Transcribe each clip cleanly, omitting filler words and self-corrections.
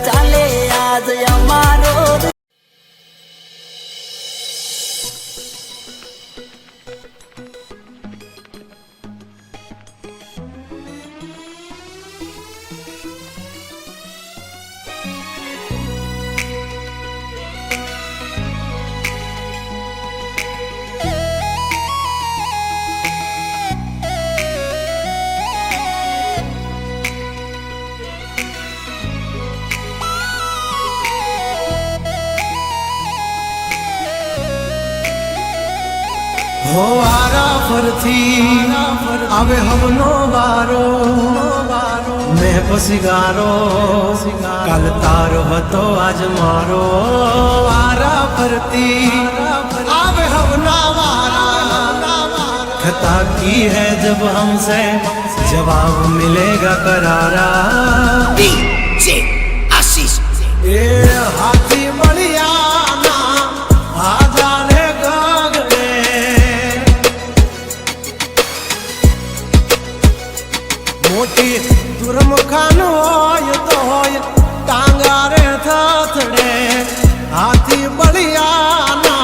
ચાલે આજ અમારો हो वारा फरथी आवे हमनो वारो मैं पसिगारो कल तारो हतो आज मारो वारा फरती आवे हमना वारा खता की है जब हमसे जवाब मिलेगा करारा DJ आशीष ए हाथी बढ़िया ना आजा रे गगड़े मोटी दुर्मुखान होय तो होय टांगा रे थथड़े हाथी बढ़िया ना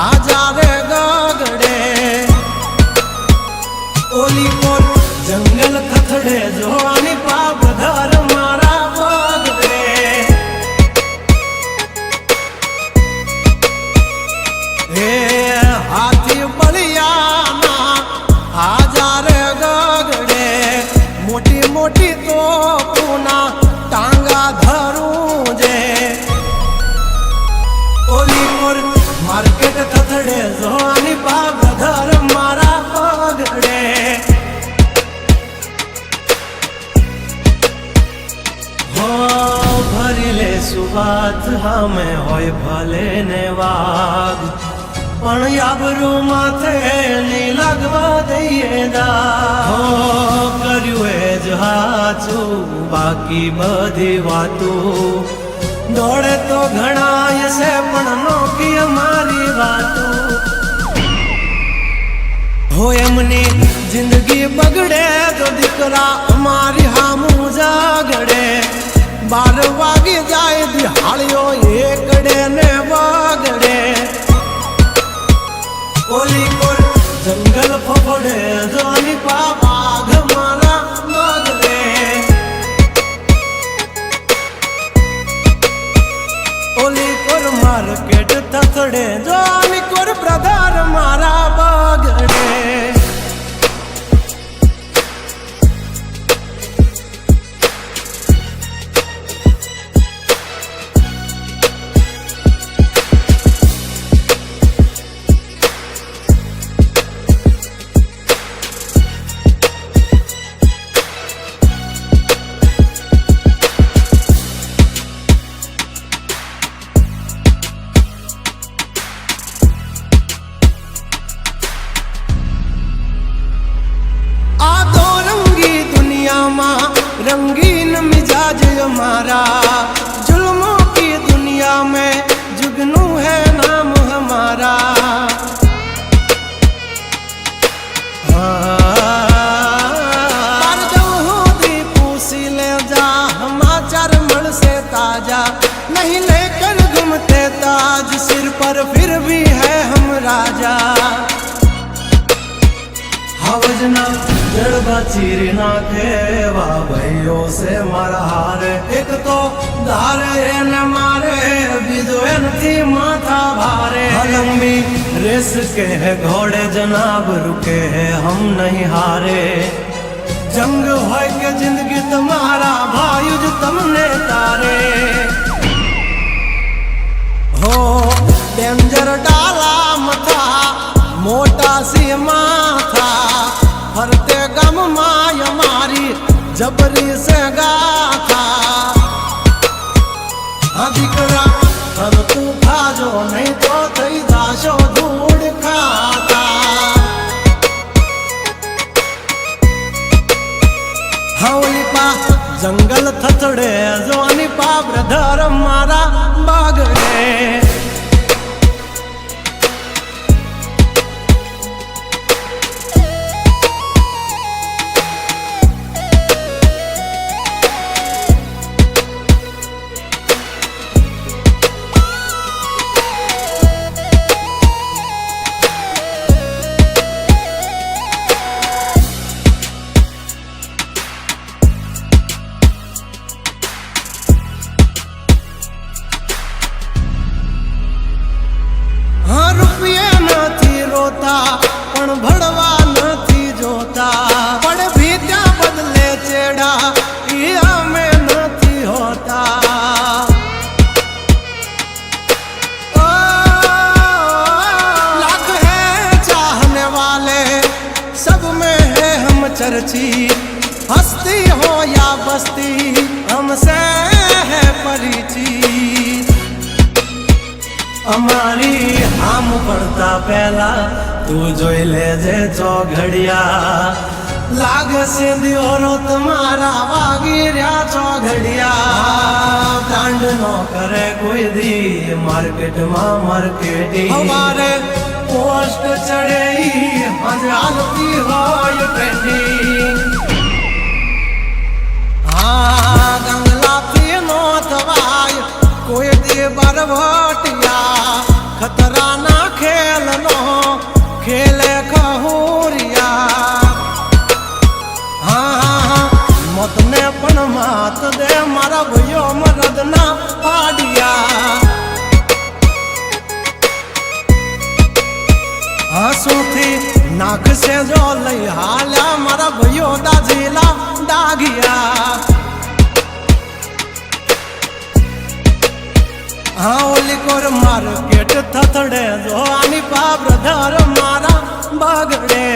आजा रे गगड़े ओली कोर जंगल थथड़े जोवानी पाप धर मारा बगड़े हे हाथी बढ़िया ना आजा रे गगड़े मोटी मोटी तो पूना टांगा धरूं जे ओली कोर मार्केट थथड़े जोवानी पाप धर मारा बगड़े भरीले सुबात हमें होय भले ने वाग पण याबरू माथे नी लगवा दઈએ દા કર્યું એ જ હાચું બાકી બધી વાતું દોડે તો ઘણાય છે પણ નોકી અમારી વાતું हो एमनी जिंदगी बगड़े तो दिकरा हमारी हामू जागड़े 12 वागे जाए दिहाड़ियों एकड़े ने वागड़े ओली कोर जंगल फफड़े जानी बाघ मारा मगड़े ओली कोर मार्केट थथड़े जानी कोर ब्रदर मारा बगड़े रंगीन मिजाज हमारा जुल्मों की दुनिया में जुगनू है नाम हमारा पूसी ले जा हमाचार मन से ताजा नहीं लेकर घूमते ताज सिर पर फिर भी है हम राजा हवजना जड़बा चीर नाखे वाह भाइयों से मारा हार एक तो धारे न मारे बीजो थी माथा भारे लंबी रेस के है घोड़े जनाब रुके हैं हम नहीं हारे जंग हो के जिंदगी तुम्हारा भायुज तुमने तारे हो डेंजर डाला मथा मोटा सी माथा फरते गम माय मारी जबरी से गाथा अधिकरा अब तू खाजो नहीं तो थई दाशो धूड़ खाता हवली पा जंगल थथड़े जोनी पा ब्रदर मारा बागड़े चर्चित हस्ती हो या बस्ती हमसे है परिचित અમારી આમ પડતા પહેલા તું જોઈ લેજે ચોઘડિયા લાગશે દિયોરો તમારા વાગી રહ્યા ચોઘડિયા કાંડ નો કરે કોઈ દી માર્કેટમાં માર્કેટિંગ અમારે પોસ્ટ ચડે આજે હાલતી હોય ટ્રેન્ડિંગ હા ગંગલાથી નો થવાય કોઈ દી બરવટિયા खतराना खेल नो खेले खहुरिया हाँ मत ने पण मात दे मारा भयो मरद ना पाडिया हंसू थी नाक से जो लई हाल्या मारा भयो दाजीला दागिया हाँ ओली कोर मार्केट थथड़े जो आनी पा ब्रदर मारा बगड़े